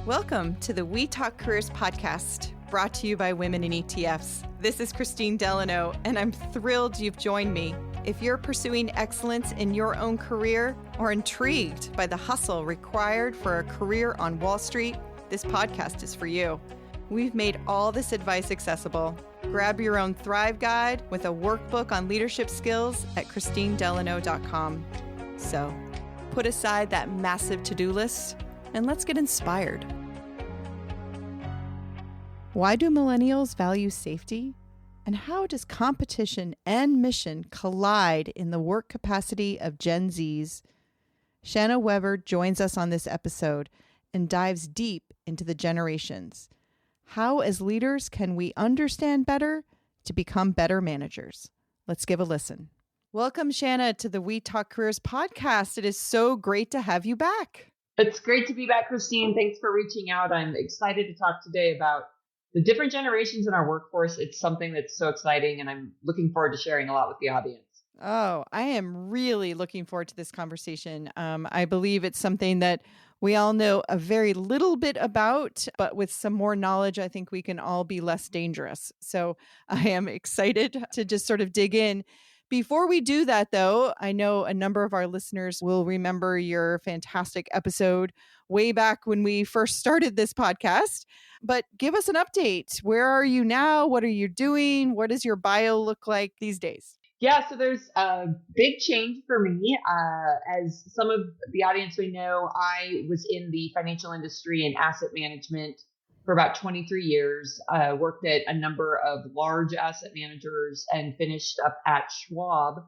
Welcome to the We Talk Careers podcast, brought to you by Women in ETFs. This is Kristine Delano, and I'm thrilled you've joined me. If you're pursuing excellence in your own career or intrigued by the hustle required for a career on Wall Street, this podcast is for you. We've made all this advice accessible. Grab your own Thrive Guide with a workbook on leadership skills at KristineDelano.com. So, put aside that massive to-do list and let's get inspired. Why do millennials value safety? And how does competition and mission collide in the work capacity of Gen Zs? Shanna Weber joins us on this episode and dives deep into the generations. How, as leaders, can we understand better to become better managers? Let's give a listen. Welcome, Shanna, to the We Talk Careers podcast. It is so great to have you back. It's great to be back, Kristine. Thanks for reaching out. I'm excited to talk today about the different generations in our workforce. It's something that's so exciting, and I'm looking forward to sharing a lot with the audience. Oh, I am really looking forward to this conversation. I believe it's something that we all know a very little bit about, but with some more knowledge, I think we can all be less dangerous. So I am excited to just sort of dig in. Before we do that, though, I know a number of our listeners will remember your fantastic episode way back when we first started this podcast. But give us an update. Where are you now? What are you doing? What does your bio look like these days? Yeah, so there's a big change for me. As some of the audience may know, I was in the financial industry and asset management for about 23 years, worked at a number of large asset managers and finished up at Schwab.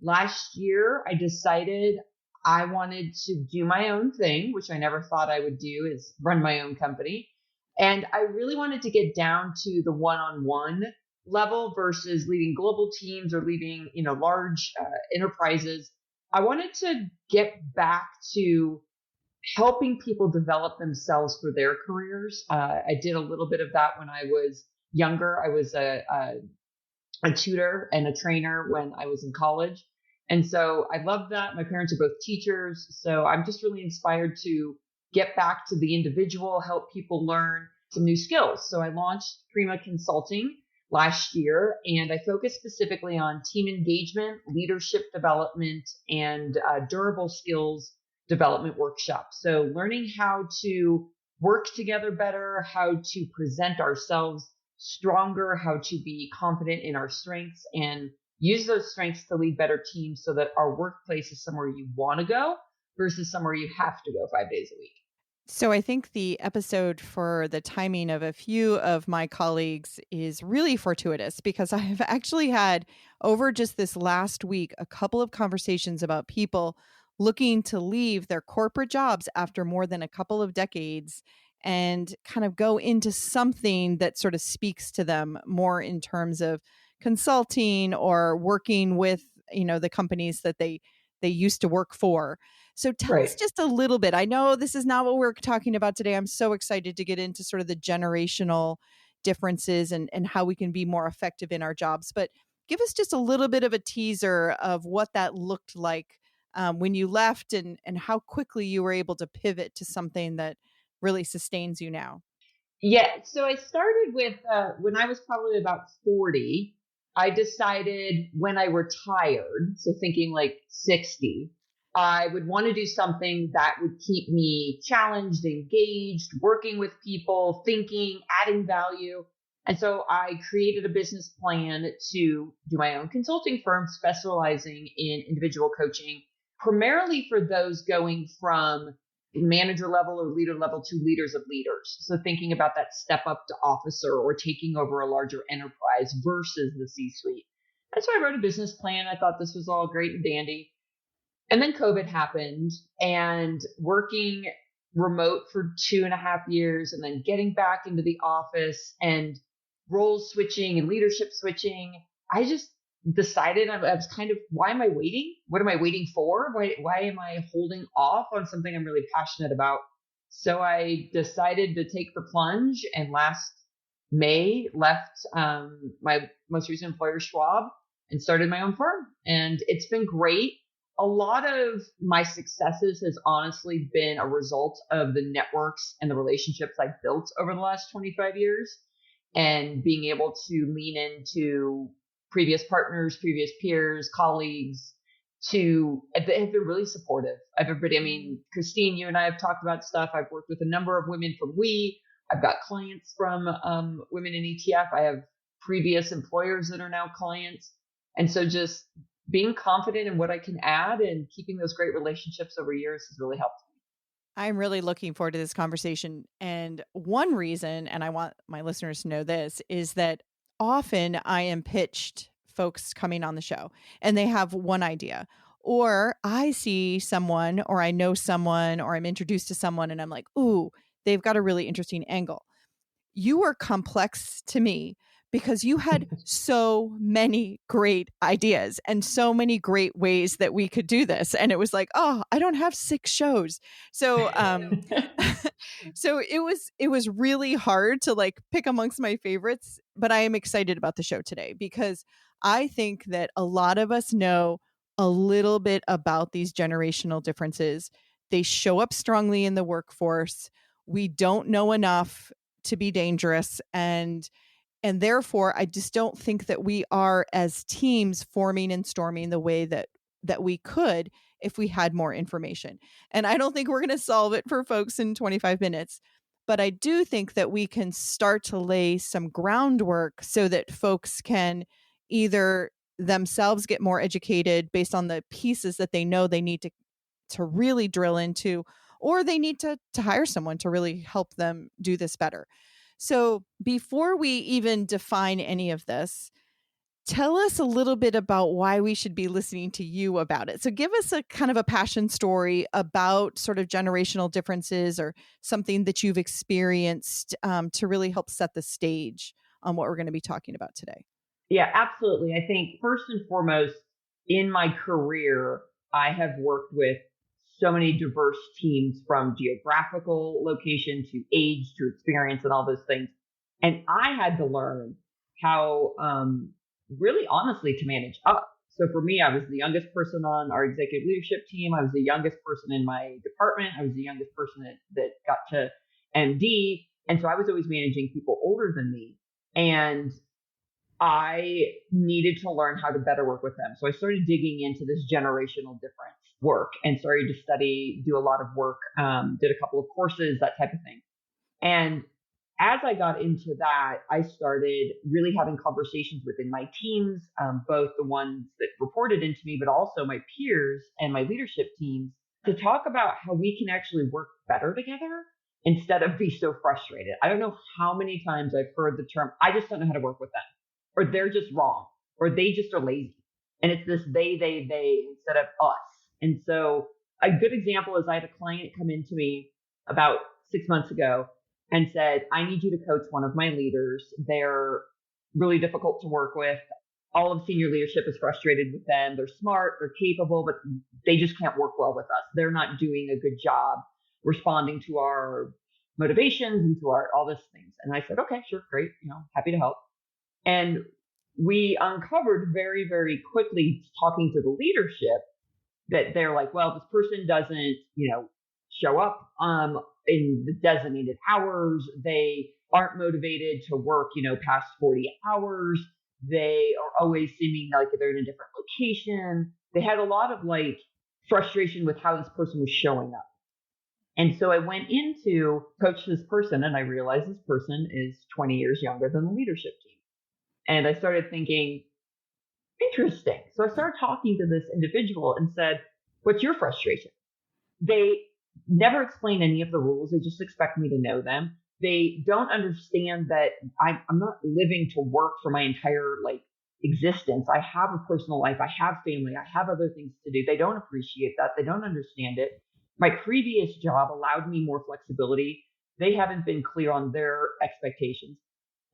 Last year, I decided I wanted to do my own thing, which I never thought I would do, is run my own company. And I really wanted to get down to the one-on-one level versus leading global teams or leading, large enterprises. I wanted to get back to helping people develop themselves for their careers. I did a little bit of that when I was younger. I was a tutor and a trainer when I was in college. And so I love that. My parents are both teachers. So I'm just really inspired to get back to the individual, help people learn some new skills. So I launched Prima Consulting last year, and I focus specifically on team engagement, leadership development, and durable skills development workshops. So learning how to work together better, how to present ourselves stronger, how to be confident in our strengths and use those strengths to lead better teams so that our workplace is somewhere you want to go versus somewhere you have to go 5 days a week. So I think the episode for the timing of a few of my colleagues is really fortuitous because I've actually had over just this last week a couple of conversations about people looking to leave their corporate jobs after more than a couple of decades and kind of go into something that sort of speaks to them more in terms of consulting or working with, the companies that they used to work for. So tell us just a little bit. I know this is not what we're talking about today. I'm so excited to get into sort of the generational differences and how we can be more effective in our jobs. But give us just a little bit of a teaser of what that looked like when you left and how quickly you were able to pivot to something that really sustains you now. Yeah. So I started with, when I was probably about 40, I decided when I retired, so thinking like 60, I would want to do something that would keep me challenged, engaged, working with people, thinking, adding value. And so I created a business plan to do my own consulting firm specializing in individual coaching, primarily for those going from manager level or leader level to leaders of leaders. So thinking about that step up to officer or taking over a larger enterprise versus the C-suite. And so I wrote a business plan. I thought this was all great and dandy. And then COVID happened, and working remote for 2.5 years and then getting back into the office and role switching and leadership switching, I just decided I was kind of, why am I waiting? What am I waiting for? Why am I holding off on something I'm really passionate about? So I decided to take the plunge, and last May left my most recent employer, Schwab, and started my own firm. And it's been great. A lot of my successes has honestly been a result of the networks and the relationships I've built over the last 25 years and being able to lean into previous partners, previous peers, colleagues they have been really supportive. Everybody, I mean, Kristine, you and I have talked about stuff. I've worked with a number of women from I've got clients from women in ETF. I have previous employers that are now clients. And so just being confident in what I can add and keeping those great relationships over years has really helped. I'm really looking forward to this conversation. And one reason, and I want my listeners to know this, is that often I am pitched folks coming on the show and they have one idea. Or I see someone, or I know someone, or I'm introduced to someone, and I'm like, ooh, they've got a really interesting angle. You were complex to me because you had so many great ideas and so many great ways that we could do this. And it was like, oh, I don't have 6 shows. So, so it was really hard to like pick amongst my favorites, but I am excited about the show today because I think that a lot of us know a little bit about these generational differences. They show up strongly in the workforce. We don't know enough to be dangerous, and therefore I just don't think that we are as teams forming and storming the way that we could if we had more information. And I don't think we're going to solve it for folks in 25 minutes, but I do think that we can start to lay some groundwork so that folks can either themselves get more educated based on the pieces that they know they need to really drill into, or they need to hire someone to really help them do this better. So before we even define any of this, tell us a little bit about why we should be listening to you about it. So give us a kind of a passion story about sort of generational differences or something that you've experienced to really help set the stage on what we're going to be talking about today. Yeah, absolutely. I think first and foremost, in my career, I have worked with so many diverse teams from geographical location to age to experience and all those things. And I had to learn how, really honestly, to manage up. So for me, I was the youngest person on our executive leadership team. I was the youngest person in my department. I was the youngest person that got to MD. And so I was always managing people older than me. And I needed to learn how to better work with them. So I started digging into this generational difference work and started to do a lot of work, did a couple of courses, that type of thing. And as I got into that, I started really having conversations within my teams, both the ones that reported into me, but also my peers and my leadership teams, to talk about how we can actually work better together instead of be so frustrated. I don't know how many times I've heard the term, I just don't know how to work with them, or they're just wrong, or they just are lazy. And it's this they instead of us. And so a good example is I had a client come into me about 6 months ago and said, I need you to coach one of my leaders. They're really difficult to work with. All of senior leadership is frustrated with them. They're smart, they're capable, but they just can't work well with us. They're not doing a good job responding to our motivations and to our all these things. And I said, okay, sure, great, happy to help. And we uncovered very, very quickly, talking to the leadership, that they're like, well, this person doesn't, show up in the designated hours. They aren't motivated to work, past 40 hours. They are always seeming like they're in a different location. They had a lot of like frustration with how this person was showing up. And so I went in to coach this person, and I realized this person is 20 years younger than the leadership team. And I started thinking, interesting. So I started talking to this individual and said, what's your frustration? They never explain any of the rules. They just expect me to know them. They don't understand that I'm not living to work for my entire existence. I have a personal life. I have family. I have other things to do. They don't appreciate that. They don't understand it. My previous job allowed me more flexibility. They haven't been clear on their expectations.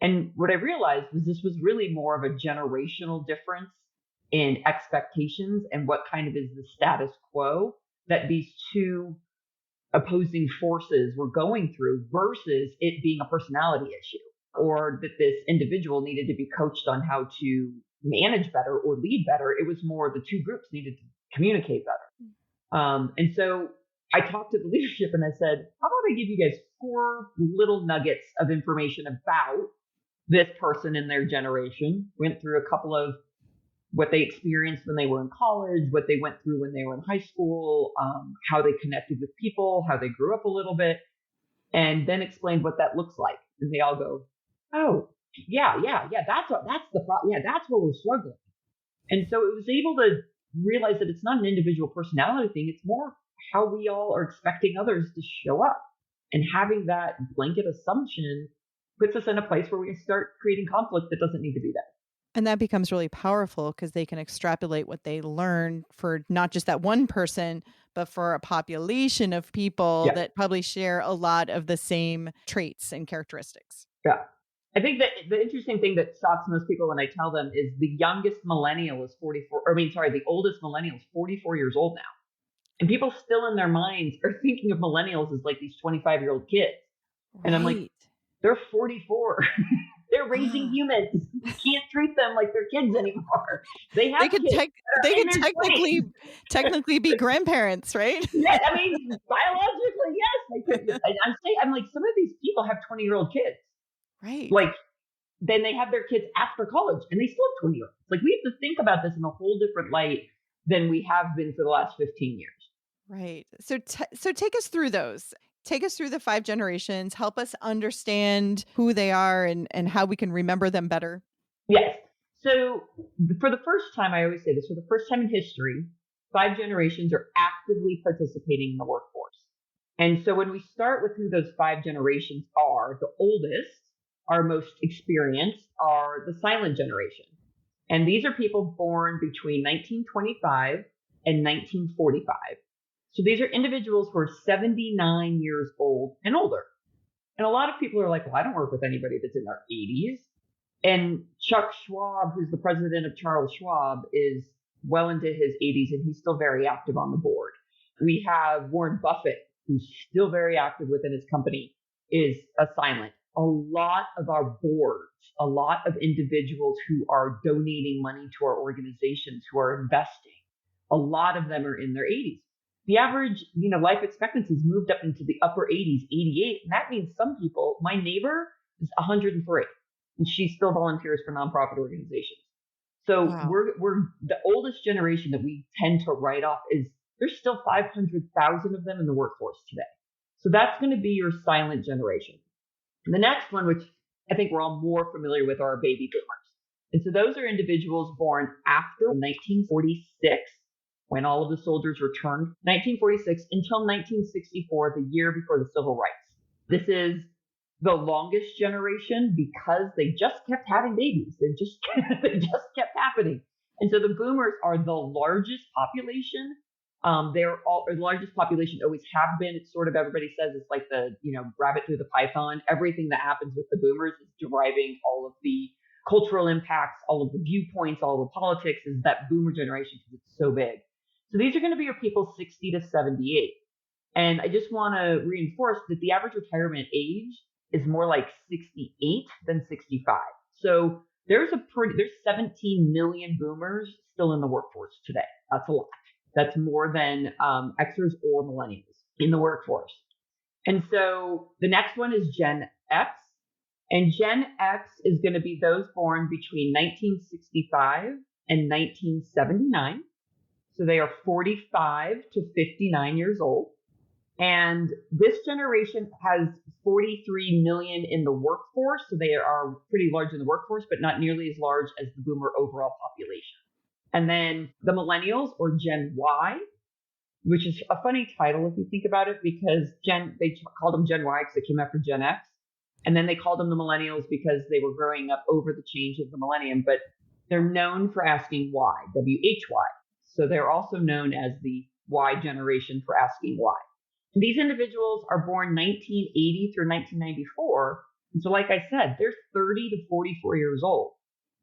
And what I realized was this was really more of a generational difference in expectations and what kind of is the status quo that these two opposing forces were going through, versus it being a personality issue, or that this individual needed to be coached on how to manage better or lead better. It was more the two groups needed communicate better. And so I talked to the leadership and I said, how about I give you guys 4 little nuggets of information about this person in their generation. Went through a couple of what they experienced when they were in college, what they went through when they were in high school, how they connected with people, how they grew up a little bit, and then explained what that looks like. And they all go, oh, yeah, that's the problem. Yeah, that's where we're struggling. And so it was able to realize that it's not an individual personality thing. It's more how we all are expecting others to show up. And having that blanket assumption puts us in a place where we start creating conflict that doesn't need to be there. And that becomes really powerful because they can extrapolate what they learn for not just that one person, but for a population of people that probably share a lot of the same traits and characteristics. Yeah. I think that the interesting thing that shocks most people when I tell them is the youngest millennial is the oldest millennial is 44 years old now. And people still in their minds are thinking of millennials as like these 25-year-old kids. Right. And I'm like, they're 44. They're raising humans. You can't treat them like they're kids anymore. They could technically be grandparents, right? Yeah, I mean, biologically, yes, they could. I'm like, some of these people have 20-year-old kids. Right. Like, then they have their kids after college and they still have 20-year-olds. Like, we have to think about this in a whole different light than we have been for the last 15 years. Right. So take us through those. Take us through the 5 generations. Help us understand who they are and how we can remember them better. Yes. So for the first time, I always say this, for the first time in history, 5 generations are actively participating in the workforce. And so when we start with who those 5 generations are, the oldest, our most experienced, are the silent generation. And these are people born between 1925 and 1945. So these are individuals who are 79 years old and older. And a lot of people are like, well, I don't work with anybody that's in their 80s. And Chuck Schwab, who's the president of Charles Schwab, is well into his 80s and he's still very active on the board. We have Warren Buffett, who's still very active within his company, is a silent. A lot of our boards, a lot of individuals who are donating money to our organizations, who are investing, a lot of them are in their 80s. The average, life expectancy has moved up into the upper 80s, 88. And that means some people, my neighbor is 103 and she still volunteers for nonprofit organizations. So we're the oldest generation that we tend to write off is there's still 500,000 of them in the workforce today. So that's going to be your silent generation. And the next one, which I think we're all more familiar with, are baby boomers. And so those are individuals born after 1946, when all of the soldiers returned, 1946 until 1964, the year before the Civil Rights. This is the longest generation because they just kept having babies. They just kept happening. And so the boomers are the largest population. They're the largest population, always have been. It's sort of, everybody says it's like the, rabbit through the python. Everything that happens with the boomers is deriving all of the cultural impacts, all of the viewpoints, all of the politics, is that boomer generation because it's so big. So these are going to be your people 60 to 78. And I just want to reinforce that the average retirement age is more like 68 than 65. So there's 17 million boomers still in the workforce today. That's a lot. That's more than Xers or millennials in the workforce. And so the next one is Gen X. And Gen X is going to be those born between 1965 and 1979. So they are 45 to 59 years old. And this generation has 43 million in the workforce. So they are pretty large in the workforce, but not nearly as large as the boomer overall population. And then the millennials, or Gen Y, which is a funny title if you think about it, because they called them Gen Y because it came after Gen X. And then they called them the millennials because they were growing up over the change of the millennium. But they're known for asking why, W-H-Y. So they're also known as the Y generation for asking why. And these individuals are born 1980 through 1994. And so, like I said, they're 30 to 44 years old.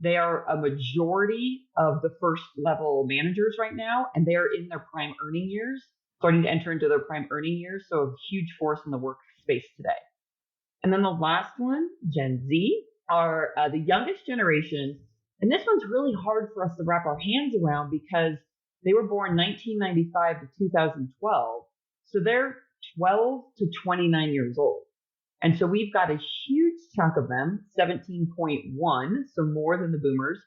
They are a majority of the first level managers right now, and they are in their prime earning years, starting to enter into their prime earning years. So a huge force in the workspace today. And then the last one, Gen Z, are the youngest generation. And this one's really hard for us to wrap our hands around because They were born 1995 to 2012. So they're 12 to 29 years old. And so we've got a huge chunk of them, 17.1, so more than the boomers,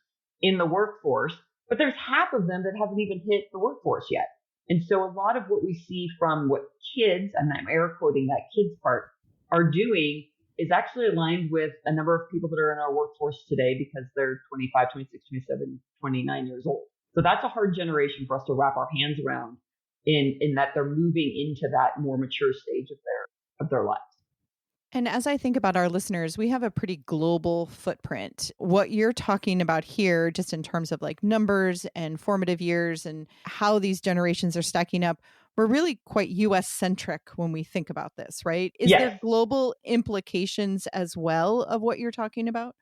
in the workforce. But there's half of them that haven't even hit the workforce yet. And so a lot of what we see from what kids, and I'm air quoting that kids part, are doing is actually aligned with a number of people that are in our workforce today because they're 25, 26, 27, 29 years old. So that's a hard generation for us to wrap our hands around in that they're moving into that more mature stage of their lives. And as I think about our listeners, we have a pretty global footprint. What you're talking about here, just in terms of like numbers and formative years and how these generations are stacking up, we're really quite US centric when we think about this, right? Is there Yes. global implications as well of what you're talking about?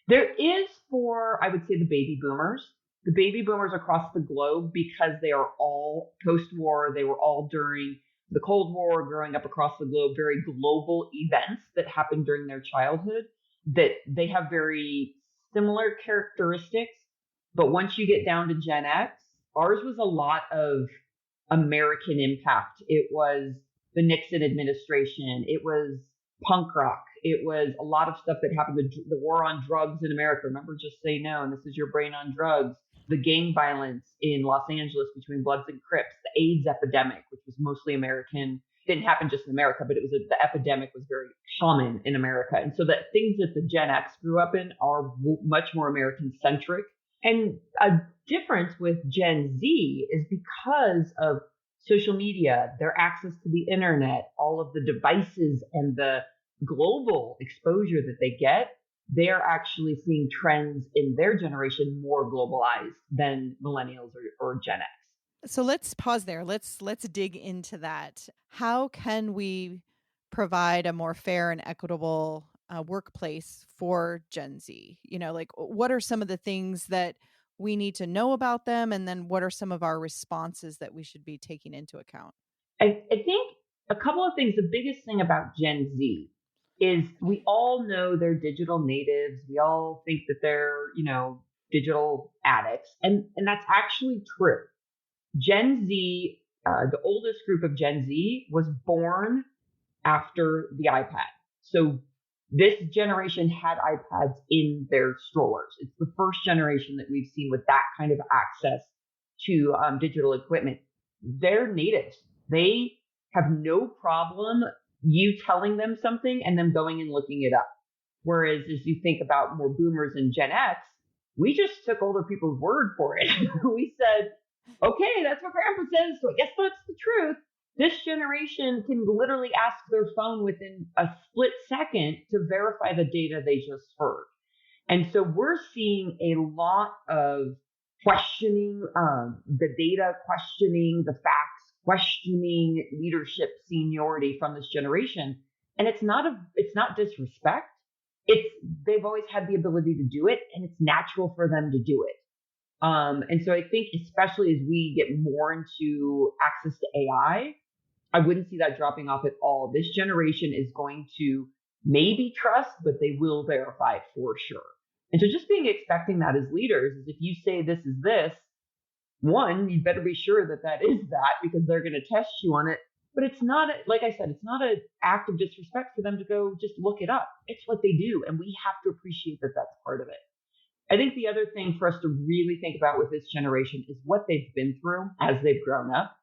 There is for, I would say, the baby boomers across the globe, because they are all post war. They were all during the Cold War, growing up across the globe, very global events that happened during their childhood, that they have very similar characteristics. But once you get down to Gen X, ours was a lot of American impact. It was the Nixon administration. It was punk rock. It was a lot of stuff that happened. The war on drugs in America. Remember, Just Say No, and This Is Your Brain on Drugs. The gang violence in Los Angeles between Bloods and Crips. The AIDS epidemic, which was mostly American. It didn't happen just in America, but the epidemic was very common in America. And so that things that the Gen X grew up in are much more American centric. And a difference with Gen Z is because of social media, their access to the internet, all of the devices and the global exposure that they get, they're actually seeing trends in their generation more globalized than millennials or Gen X. So let's pause there. Let's dig into that. How can we provide a more fair and equitable workplace for Gen Z? You know, like what are some of the things that we need to know about them, and then what are some of our responses that we should be taking into account? I think a couple of things. The biggest thing about Gen Z is we all know they're digital natives. We all think that they're, digital addicts. And that's actually true. Gen Z, the oldest group of Gen Z was born after the iPad. So this generation had iPads in their strollers. It's the first generation that we've seen with that kind of access to digital equipment. They're natives. They have no problem you telling them something and them going and looking it up. Whereas as you think about more boomers and Gen X, we just took older people's word for it. We said, okay, that's what grandpa says, so I guess that's the truth. This generation can literally ask their phone within a split second to verify the data they just heard. And so we're seeing a lot of questioning the data, questioning the facts, questioning leadership seniority from this generation. And it's not disrespect. They've always had the ability to do it, and it's natural for them to do it. And so I think, especially as we get more into access to AI, I wouldn't see that dropping off at all. This generation is going to maybe trust, but they will verify for sure. And so just expecting that as leaders is, if you say this is this, one, you better be sure that that is that, because they're going to test you on it. But it's not, like I said, it's not an act of disrespect for them to go just look it up. It's what they do. And we have to appreciate that that's part of it. I think the other thing for us to really think about with this generation is what they've been through as they've grown up.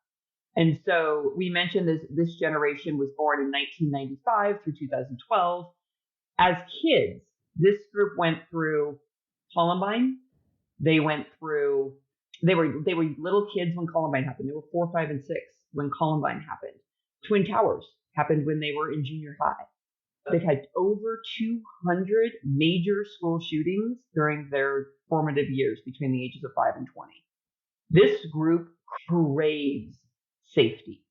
And so we mentioned this generation was born in 1995 through 2012. As kids, this group went through Columbine. They were little kids when Columbine happened. They were 4, 5, and 6 when Columbine happened. Twin Towers happened when they were in junior high. They've had over 200 major school shootings during their formative years between the ages of 5 and 20. This group craves safety.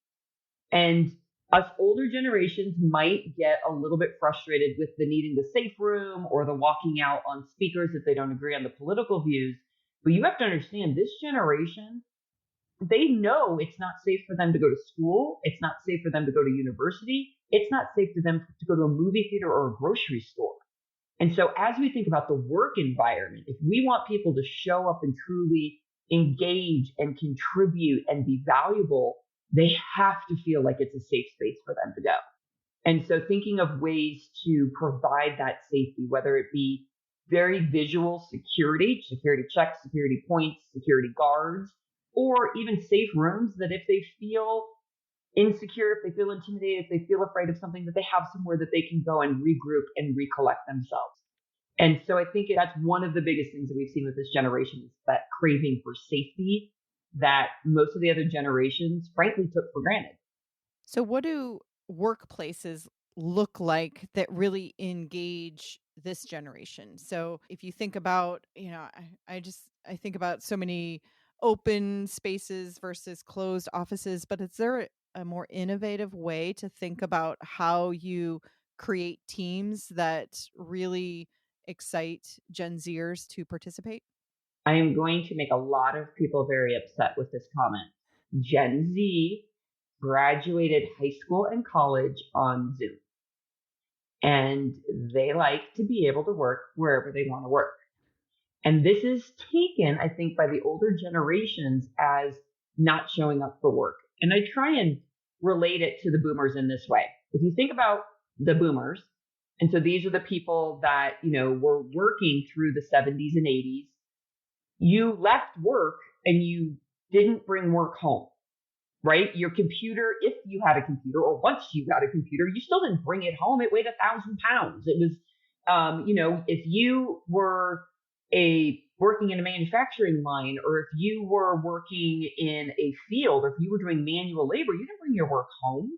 And us older generations might get a little bit frustrated with the needing the safe room or the walking out on speakers if they don't agree on the political views. But you have to understand, this generation, they know it's not safe for them to go to school. It's not safe for them to go to university. It's not safe for them to go to a movie theater or a grocery store. And so as we think about the work environment, if we want people to show up and truly engage and contribute and be valuable, they have to feel like it's a safe space for them to go. And so thinking of ways to provide that safety, whether it be very visual security checks, security points, security guards, or even safe rooms that if they feel insecure, if they feel intimidated, if they feel afraid of something, that they have somewhere that they can go and regroup and recollect themselves. And so I think that's one of the biggest things that we've seen with this generation is that craving for safety that most of the other generations, frankly, took for granted. So, what do workplaces look like that really engage this generation? So, if you think about, I think about so many open spaces versus closed offices, but is there a more innovative way to think about how you create teams that really excite Gen Zers to participate? I am going to make a lot of people very upset with this comment. Gen Z graduated high school and college on Zoom, and they like to be able to work wherever they want to work. And this is taken, I think, by the older generations as not showing up for work. And I try and relate it to the boomers in this way. If you think about the boomers, and so these are the people that, were working through the 70s and 80s, you left work and you didn't bring work home, right? Your computer, if you had a computer, or once you got a computer, you still didn't bring it home. It weighed 1,000 pounds. It was, if you were working in a manufacturing line, or if you were working in a field, or if you were doing manual labor, you didn't bring your work home.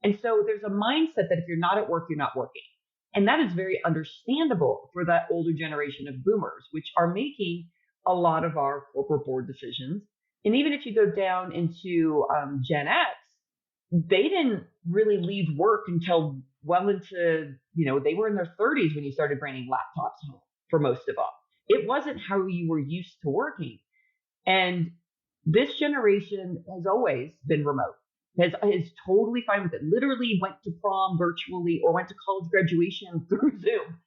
And so there's a mindset that if you're not at work, you're not working. And that is very understandable for that older generation of boomers, which are making a lot of our corporate board decisions. And even if you go down into Gen X, they didn't really leave work until well into, they were in their 30s when you started bringing laptops home for most of them. It wasn't how you were used to working. And this generation has always been remote, is totally fine with it, literally went to prom virtually or went to college graduation through Zoom.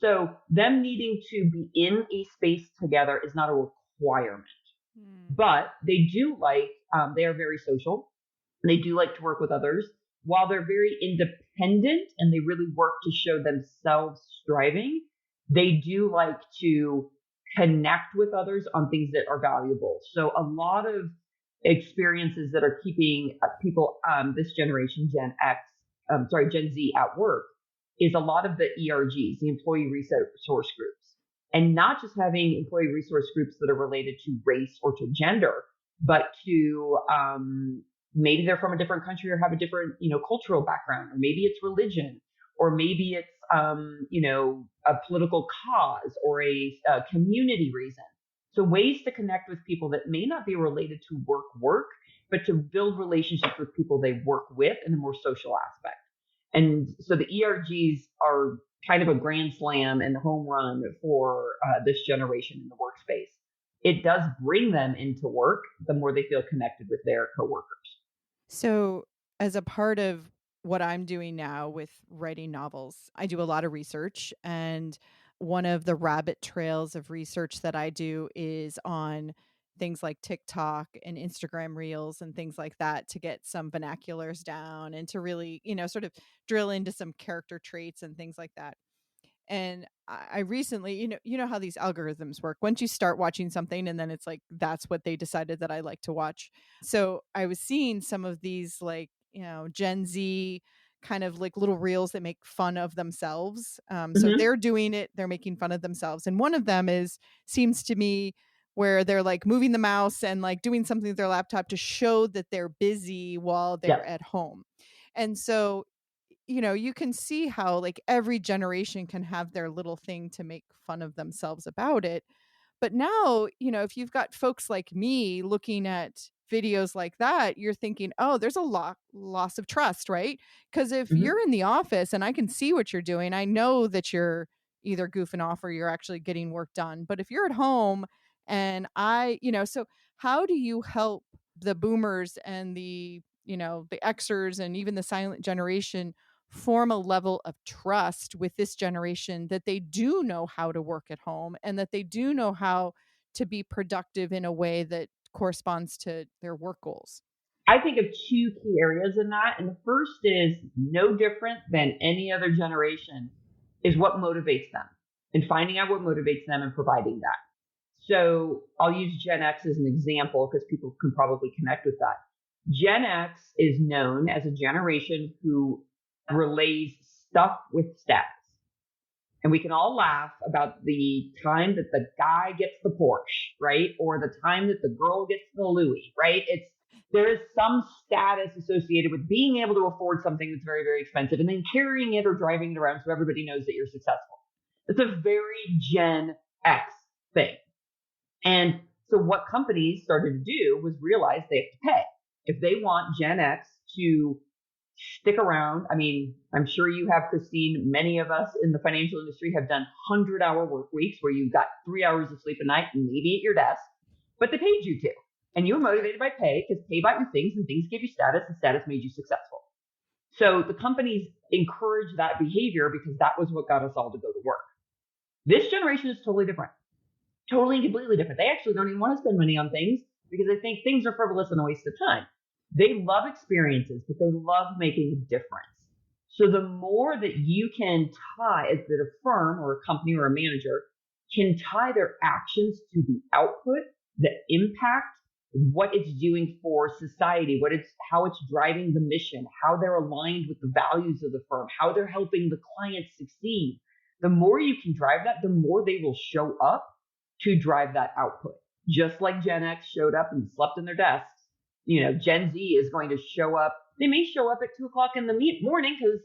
So them needing to be in a space together is not a requirement. But they do they are very social. They do like to work with others. While they're very independent and they really work to show themselves striving, they do like to connect with others on things that are valuable. So a lot of experiences that are keeping people, this generation, Gen Z at work, is a lot of the ERGs, the employee resource groups. And not just having employee resource groups that are related to race or to gender, but to maybe they're from a different country or have a different, cultural background, or maybe it's religion, or maybe it's, a political cause or a community reason. So ways to connect with people that may not be related to work, but to build relationships with people they work with in a more social aspect. And so the ERGs are kind of a grand slam and home run for this generation in the workspace. It does bring them into work the more they feel connected with their coworkers. So, as a part of what I'm doing now with writing novels, I do a lot of research. And one of the rabbit trails of research that I do is on things like TikTok and Instagram reels and things like that to get some vernaculars down and to really, sort of drill into some character traits and things like that. And I recently, you know how these algorithms work. Once you start watching something and then it's like that's what they decided that I like to watch. So I was seeing some of these like, Gen Z kind of like little reels that make fun of themselves. So Mm-hmm. they're doing it, they're making fun of themselves. And one of them seems to me where they're like moving the mouse and like doing something with their laptop to show that they're busy while they're Yep. at home. And so you can see how like every generation can have their little thing to make fun of themselves about it. But now, if you've got folks like me looking at videos like that, you're thinking, oh, there's a loss of trust, right? Because if Mm-hmm. you're in the office and I can see what you're doing, I know that you're either goofing off or you're actually getting work done. But if you're at home and so how do you help the boomers and the Xers and even the silent generation form a level of trust with this generation that they do know how to work at home and that they do know how to be productive in a way that corresponds to their work goals? I think of two key areas in that. And the first is no different than any other generation is what motivates them and finding out what motivates them and providing that. So I'll use Gen X as an example because people can probably connect with that. Gen X is known as a generation who relays stuff with stats. And we can all laugh about the time that the guy gets the Porsche, right? Or the time that the girl gets the Louis, right? There is some status associated with being able to afford something that's very, very expensive and then carrying it or driving it around so everybody knows that you're successful. It's a very Gen X thing. And so what companies started to do was realize they have to pay. If they want Gen X to stick around, I mean, I'm sure you have, Kristine, many of us in the financial industry have done 100-hour work weeks where you got 3 hours of sleep a night and maybe at your desk, but they paid you to. And you were motivated by pay because pay bought you things and things gave you status and status made you successful. So the companies encouraged that behavior because that was what got us all to go to work. This generation is totally different. Totally and completely different. They actually don't even want to spend money on things because they think things are frivolous and a waste of time. They love experiences, but they love making a difference. So the more that you can tie, that a firm or a company or a manager can tie their actions to the output, the impact, what it's doing for society, how it's driving the mission, how they're aligned with the values of the firm, how they're helping the clients succeed. The more you can drive that, the more they will show up to drive that output. Just like Gen X showed up and slept in their desks, Gen Z is going to show up. They may show up at 2:00 in the morning because,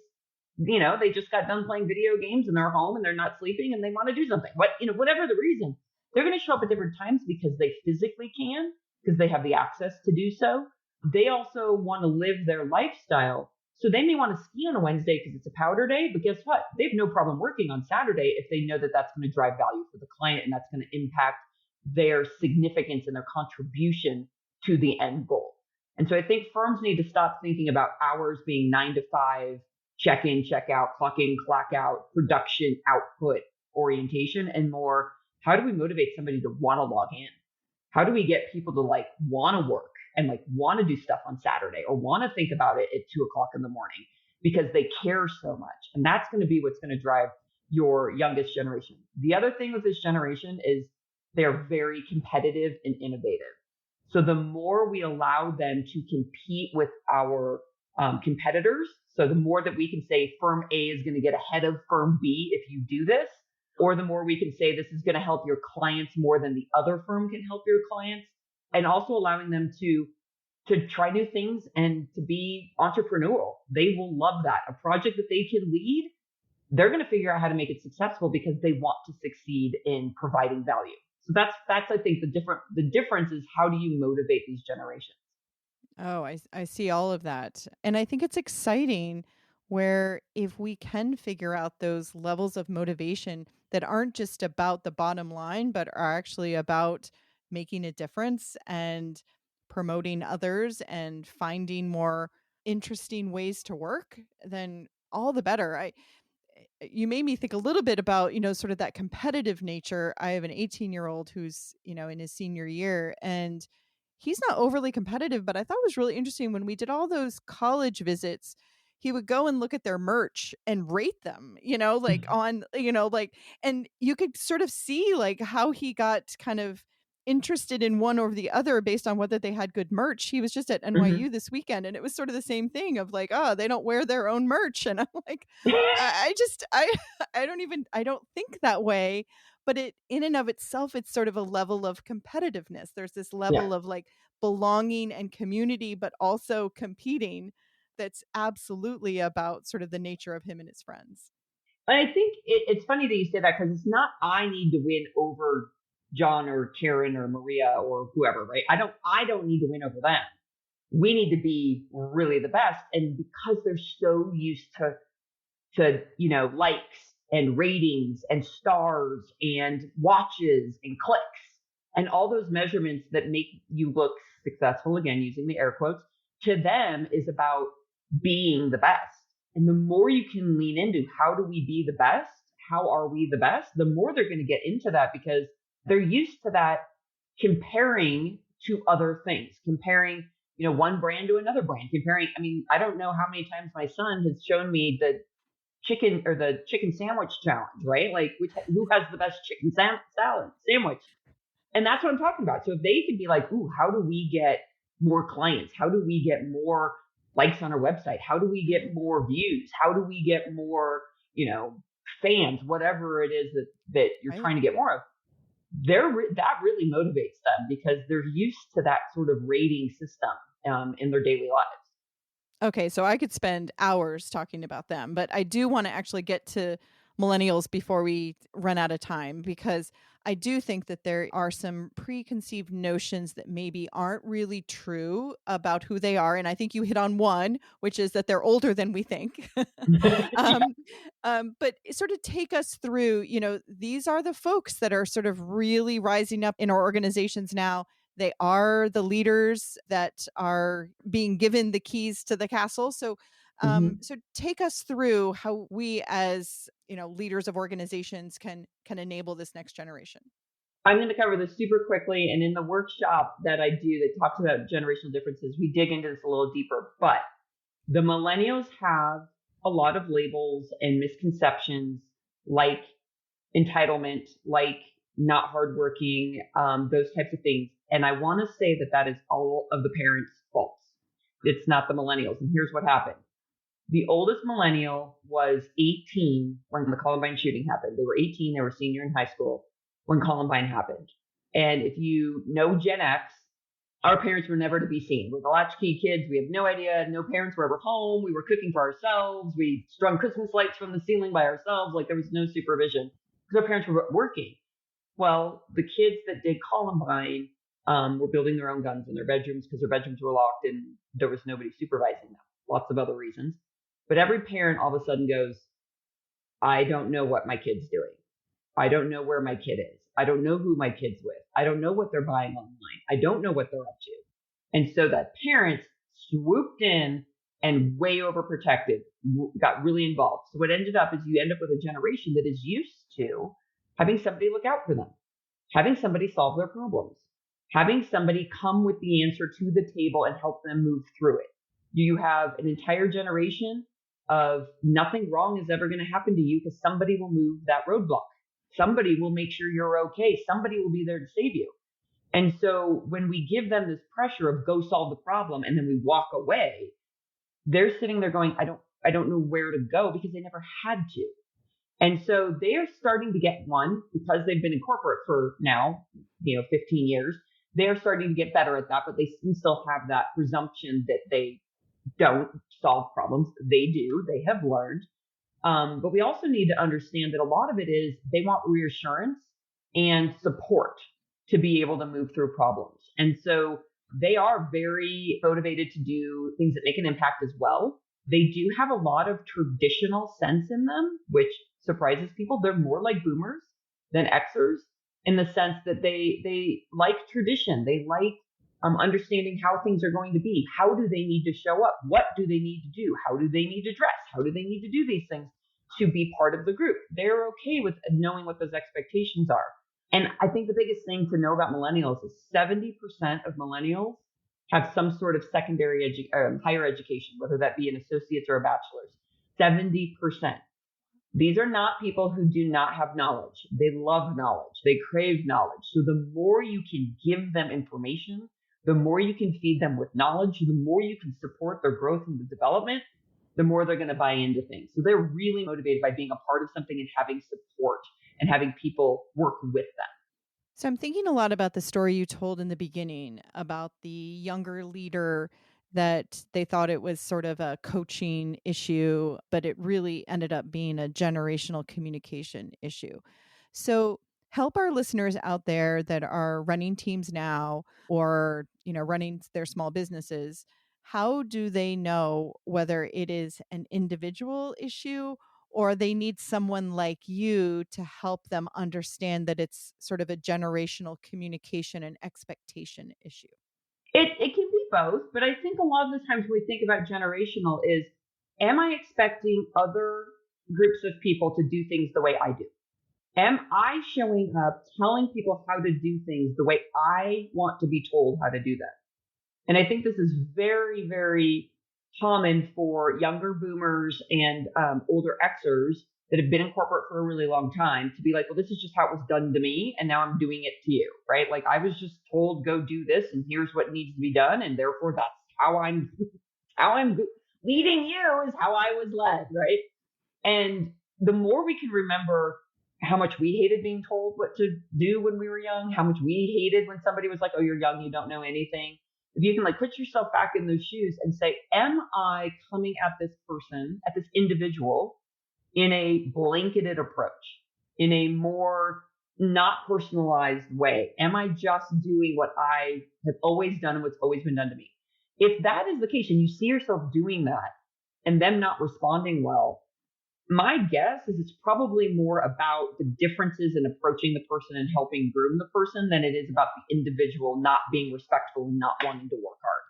they just got done playing video games and they're home and they're not sleeping and they want to do something. Whatever the reason, they're going to show up at different times because they physically can, because they have the access to do so. They also want to live their lifestyle. So they may want to ski on a Wednesday because it's a powder day, but guess what? They have no problem working on Saturday if they know that that's going to drive value for the client and that's going to impact their significance and their contribution to the end goal. And so I think firms need to stop thinking about hours being 9 to 5, check in, check out, clock in, clock out, production, output orientation, and more, how do we motivate somebody to want to log in? How do we get people to want to work and want to do stuff on Saturday or want to think about it at 2:00 in the morning because they care so much? And that's going to be what's going to drive your youngest generation. The other thing with this generation is they're very competitive and innovative. So the more we allow them to compete with our competitors, so the more that we can say firm A is going to get ahead of firm B if you do this, or the more we can say this is going to help your clients more than the other firm can help your clients, and also allowing them to try new things and to be entrepreneurial. They will love that. A project that they can lead, they're going to figure out how to make it successful because they want to succeed in providing value. So that's I think the difference is how do you motivate these generations? Oh, I see all of that. And I think it's exciting where if we can figure out those levels of motivation that aren't just about the bottom line, but are actually about making a difference and promoting others and finding more interesting ways to work, then all the better. You made me think a little bit about, sort of that competitive nature. I have an 18-year-old who's, in his senior year, and he's not overly competitive, but I thought it was really interesting when we did all those college visits. He would go and look at their merch and rate them, on, and you could sort of see how he got kind of interested in one over the other based on whether they had good merch. He was just at NYU this weekend, and it was sort of the same thing of oh, they don't wear their own merch. And I'm like, I just, I don't think that way. But it, in and of itself, it's sort of a level of competitiveness. There's this Yeah. level of belonging and community, but also competing. That's absolutely about sort of the nature of him and his friends. And I think it's funny that you say that because it's not I need to win over John or Karen or Maria or whoever, right? I don't need to win over them. We need to be really the best. And because they're so used to likes and ratings and stars and watches and clicks and all those measurements that make you look successful, again using the air quotes, to them is about being the best. And the more you can lean into how do we be the best, how are we the best, the more they're going to get into that because they're used to that comparing to other things, comparing, one brand to another brand, comparing. I mean, I don't know how many times my son has shown me the chicken sandwich challenge, right? Like, who has the best chicken salad sandwich? And that's what I'm talking about. So if they can be like, ooh, how do we get more clients? How do we get more likes on our website? How do we get more views? How do we get more, fans, whatever it is that you're Right. trying to get more of? That really motivates them because they're used to that sort of rating system in their daily lives. Okay, so I could spend hours talking about them, but I do want to actually get to millennials before we run out of time, because I do think that there are some preconceived notions that maybe aren't really true about who they are. And I think you hit on one, which is that they're older than we think. Yeah. um, but sort of take us through, these are the folks that are sort of really rising up in our organizations now. They are the leaders that are being given the keys to the castle. So, Mhm. so take us through how we, as leaders of organizations, can enable this next generation. I'm going to cover this super quickly. And in the workshop that I do that talks about generational differences, we dig into this a little deeper. But the millennials have a lot of labels and misconceptions like entitlement, like not hardworking, those types of things. And I want to say that that is all of the parents' faults. It's not the millennials. And here's what happened. The oldest millennial was 18 when the Columbine shooting happened. They were 18, they were senior in high school when Columbine happened. And if you know Gen X, our parents were never to be seen. We're the latchkey kids. We have no idea. No parents were ever home. We were cooking for ourselves. We strung Christmas lights from the ceiling by ourselves. Like, there was no supervision because our parents were working. Well, the kids that did Columbine were building their own guns in their bedrooms because their bedrooms were locked and there was nobody supervising them. Lots of other reasons. But every parent all of a sudden goes, I don't know what my kid's doing. I don't know where my kid is. I don't know who my kid's with. I don't know what they're buying online. I don't know what they're up to. And so that parents swooped in and way overprotected, got really involved. So what ended up is you end up with a generation that is used to having somebody look out for them, having somebody solve their problems, having somebody come with the answer to the table and help them move through it. You have an entire generation of nothing wrong is ever going to happen to you because somebody will move that roadblock. Somebody will make sure you're okay. Somebody will be there to save you. And so when we give them this pressure of go solve the problem and then we walk away, they're sitting there going, I don't know where to go because they never had to. And so they are starting to get one because they've been in corporate for now, 15 years. They're starting to get better at that, but they still have that presumption that they don't solve problems. They do. They have learned. But we also need to understand that a lot of it is they want reassurance and support to be able to move through problems. And so they are very motivated to do things that make an impact as well. They do have a lot of traditional sense in them, which surprises people. They're more like boomers than Xers in the sense that they like tradition. They like understanding how things are going to be. How do they need to show up? What do they need to do? How do they need to dress? How do they need to do these things to be part of the group? They're okay with knowing what those expectations are. And I think the biggest thing to know about millennials is 70% of millennials have some sort of secondary higher education, whether that be an associate's or a bachelor's. 70%. These are not people who do not have knowledge. They love knowledge. They crave knowledge. So the more you can give them information, the more you can feed them with knowledge, the more you can support their growth and development, the more they're going to buy into things. So they're really motivated by being a part of something and having support and having people work with them. So I'm thinking a lot about the story you told in the beginning about the younger leader that they thought it was sort of a coaching issue, but it really ended up being a generational communication issue. So help our listeners out there that are running teams now or, running their small businesses. How do they know whether it is an individual issue or they need someone like you to help them understand that it's sort of a generational communication and expectation issue? It can be both, but I think a lot of the times when we think about generational is, am I expecting other groups of people to do things the way I do? Am I showing up telling people how to do things the way I want to be told how to do them? And I think this is very, very common for younger boomers and older Xers that have been in corporate for a really long time to be like, well, this is just how it was done to me. And now I'm doing it to you, right? Like I was just told, go do this and here's what needs to be done. And therefore that's how I'm leading you is how I was led, right? And the more we can remember how much we hated being told what to do when we were young, how much we hated when somebody was like, oh, you're young, you don't know anything. If you can like put yourself back in those shoes and say, am I coming at this person, at this individual in a blanketed approach, in a more not personalized way? Am I just doing what I have always done and what's always been done to me? If that is the case and you see yourself doing that and them not responding well, my guess is it's probably more about the differences in approaching the person and helping groom the person than it is about the individual not being respectful and not wanting to work hard.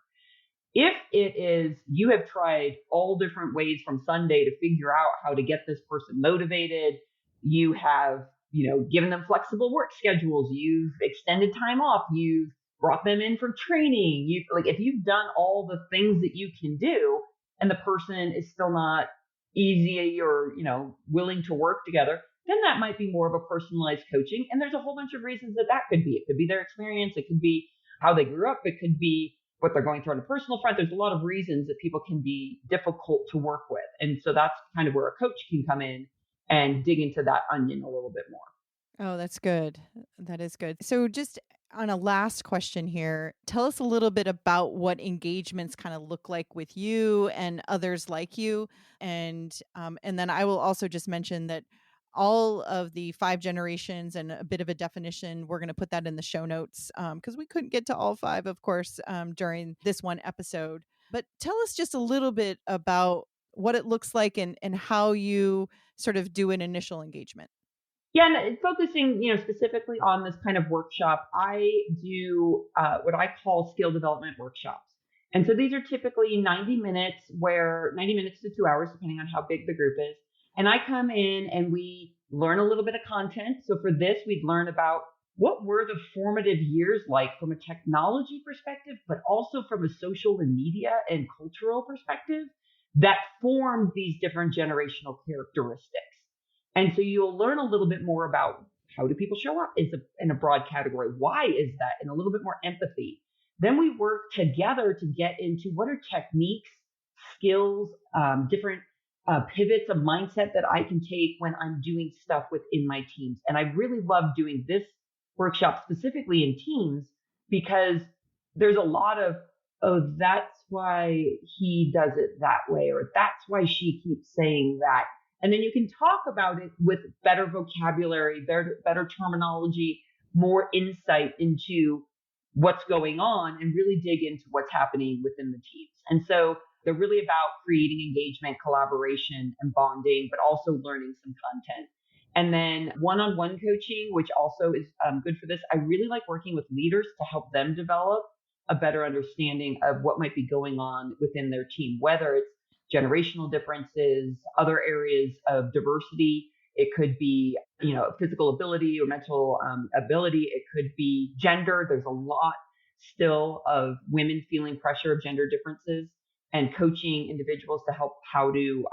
If it is you have tried all different ways from Sunday to figure out how to get this person motivated, you have, given them flexible work schedules, you've extended time off, you've brought them in for training, if you've done all the things that you can do and the person is still not easy or, willing to work together, then that might be more of a personalized coaching. And there's a whole bunch of reasons that could be. It could be their experience. It could be how they grew up. It could be what they're going through on a personal front. There's a lot of reasons that people can be difficult to work with. And so that's kind of where a coach can come in and dig into that onion a little bit more. Oh, that's good. That is good. So, just on a last question here, tell us a little bit about what engagements kind of look like with you and others like you, and then I will also just mention that all of the 5 generations and a bit of a definition, we're going to put that in the show notes because we couldn't get to all 5, of course, during this one episode. But tell us just a little bit about what it looks like and how you sort of do an initial engagement. Yeah, and focusing, specifically on this kind of workshop, I do what I call skill development workshops. And so these are typically 90 minutes, where 90 minutes to 2 hours, depending on how big the group is. And I come in and we learn a little bit of content. So for this, we'd learn about what were the formative years like from a technology perspective, but also from a social and media and cultural perspective that formed these different generational characteristics. And so you'll learn a little bit more about how do people show up in a broad category? Why is that? And a little bit more empathy. Then we work together to get into what are techniques, skills, different pivots of mindset that I can take when I'm doing stuff within my teams. And I really love doing this workshop specifically in teams because there's a lot of, oh, that's why he does it that way, or that's why she keeps saying that. And then you can talk about it with better vocabulary, better terminology, more insight into what's going on and really dig into what's happening within the teams. And so they're really about creating engagement, collaboration, and bonding, but also learning some content. And then one-on-one coaching, which also is good for this. I really like working with leaders to help them develop a better understanding of what might be going on within their team, whether it's generational differences, other areas of diversity. It could be, physical ability or mental ability. It could be gender. There's a lot still of women feeling pressure of gender differences, and coaching individuals to help how to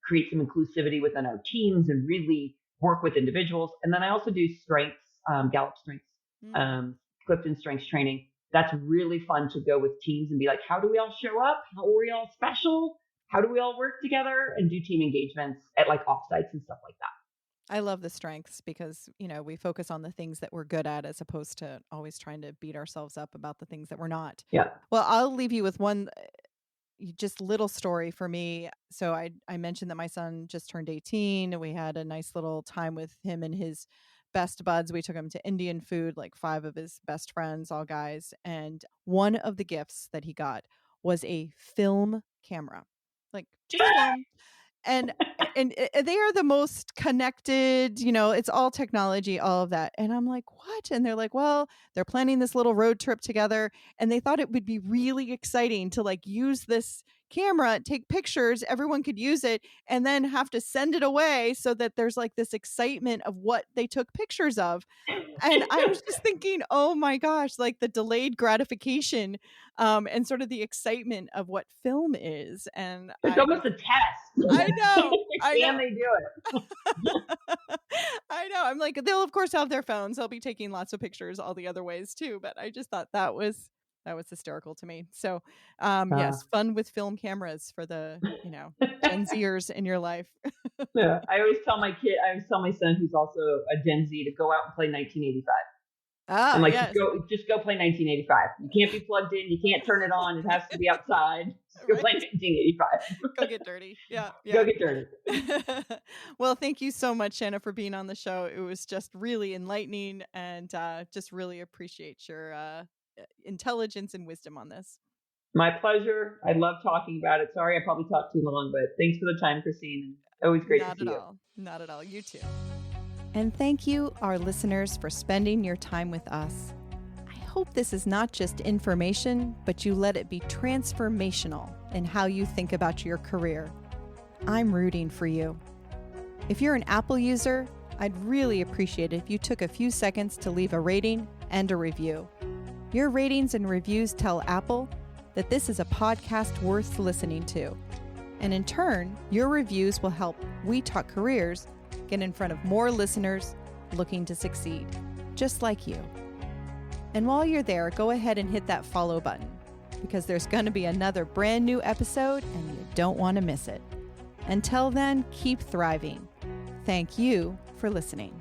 create some inclusivity within our teams and really work with individuals. And then I also do strengths, Gallup strengths, Clifton strengths training. That's really fun to go with teams and be like, how do we all show up? How are we all special? How do we all work together and do team engagements at like offsites and stuff like that? I love the strengths because, we focus on the things that we're good at as opposed to always trying to beat ourselves up about the things that we're not. Yeah. Well, I'll leave you with one just little story for me. So I mentioned that my son just turned 18. We had a nice little time with him and his best buds. We took him to Indian food, like 5 of his best friends, all guys. And one of the gifts that he got was a film camera, like just film. And they are the most connected, it's all technology, all of that. And I'm like, what? And they're like, well, they're planning this little road trip together and they thought it would be really exciting to like use this camera, take pictures, everyone could use it, and then have to send it away so that there's like this excitement of what they took pictures of. And I was just thinking, oh my gosh, like the delayed gratification and sort of the excitement of what film is. And it's almost a test. I know. Can they do it? I know. I'm like, they'll of course have their phones. They'll be taking lots of pictures all the other ways too. But I just thought that was hysterical to me. So yes, fun with film cameras for the, Gen Zers in your life. Yeah. I always tell my son, who's also a Gen Z, to go out and play 1985. I'm like, yes. just go play 1985. You can't be plugged in. You can't turn it on. It has to be outside. Just go play 1985. Go get dirty. Yeah. Go get dirty. Well, thank you so much, Shanna, for being on the show. It was just really enlightening, and just really appreciate your intelligence and wisdom on this. My pleasure. I love talking about it. Sorry, I probably talked too long, but thanks for the time, Kristine. Always great to see you. Not at all. You too. And thank you, our listeners, for spending your time with us. I hope this is not just information, but you let it be transformational in how you think about your career. I'm rooting for you. If you're an Apple user, I'd really appreciate it if you took a few seconds to leave a rating and a review. Your ratings and reviews tell Apple that this is a podcast worth listening to. And in turn, your reviews will help We Talk Careers get in front of more listeners looking to succeed, just like you. And while you're there, go ahead and hit that follow button, because there's going to be another brand new episode and you don't want to miss it. Until then, keep thriving. Thank you for listening.